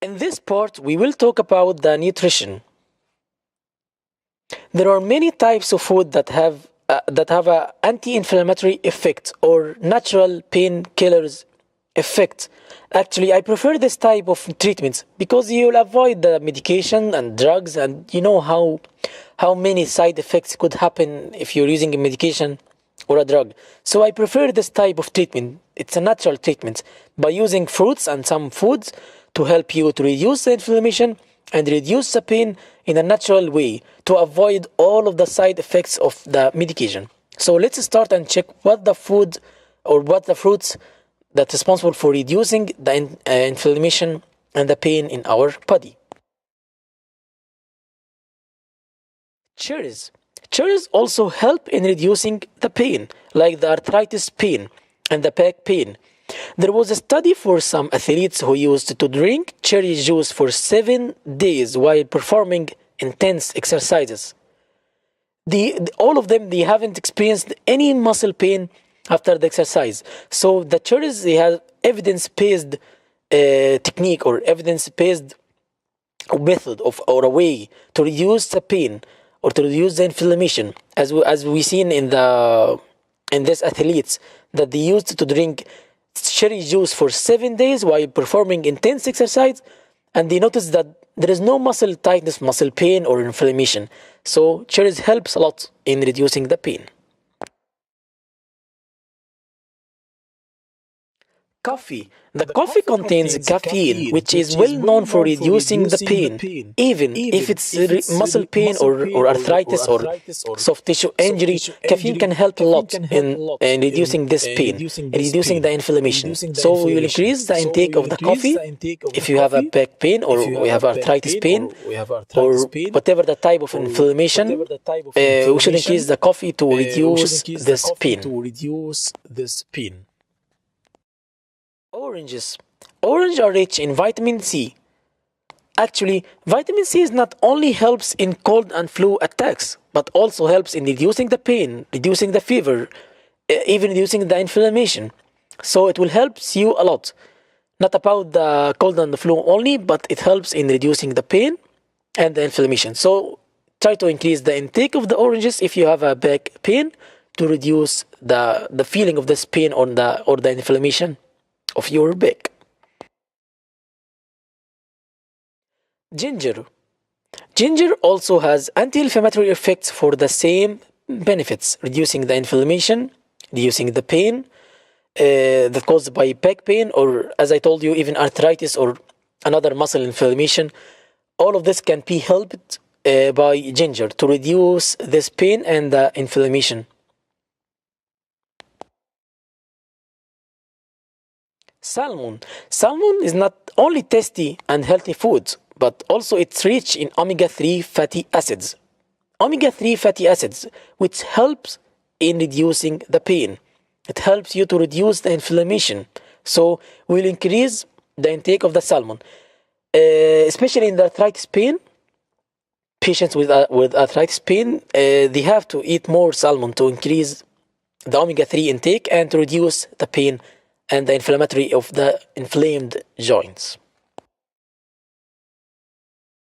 In this part, we will talk about the nutrition. There are many types of food that have an anti-inflammatory effect or natural painkillers effect. Actually, I prefer this type of treatments because you will avoid the medication and drugs, and you know how many side effects could happen if you're using a medication or a drug. So I prefer this type of treatment. It's a natural treatment by using fruits and some foods to help you to reduce the inflammation and reduce the pain in a natural way to avoid all of the side effects of the medication. So let's start and check what the food or what the fruits that's responsible for reducing the inflammation and the pain in our body. Cherries. Cherries also help in reducing the pain, like the arthritis pain and the back pain. There was a study for some athletes who used to drink cherry juice for 7 days while performing intense exercises. All of them, they haven't experienced any muscle pain after the exercise. So the cherries, they have evidence-based technique or evidence-based method or a way to reduce the pain or to reduce the inflammation, as we seen in these athletes that they used to drink cherry juice for 7 days while performing intense exercise, and they noticed that there is no muscle tightness, muscle pain, or inflammation. So cherries helps a lot in reducing the pain. Coffee. The coffee contains caffeine, which is well known for reducing the pain, even if it's muscle pain or arthritis or soft tissue injury. Caffeine can help a lot in reducing this pain, reducing the inflammation. So we will increase the intake of the coffee if you have a back pain or we have arthritis pain or whatever the type of inflammation. We should increase the coffee to reduce this pain. Oranges. Oranges are rich in vitamin C. Actually, vitamin C is not only helps in cold and flu attacks, but also helps in reducing the pain, reducing the fever, even reducing the inflammation. So it will help you a lot. Not about the cold and the flu only, but it helps in reducing the pain and the inflammation. So try to increase the intake of the oranges if you have a back pain to reduce the feeling of this pain or the inflammation of your back. Ginger. Ginger also has anti-inflammatory effects for the same benefits, reducing the inflammation, reducing the pain that caused by back pain, or as I told you, even arthritis or another muscle inflammation. All of this can be helped by ginger to reduce this pain and the inflammation. Salmon. Salmon is not only tasty and healthy food, but also it's rich in omega-3 fatty acids. Omega-3 fatty acids, which helps in reducing the pain. It helps you to reduce the inflammation. So we'll increase the intake of the salmon, especially in the arthritis pain. Patients with arthritis pain, they have to eat more salmon to increase the omega-3 intake and to reduce the pain and the inflammatory of the inflamed joints.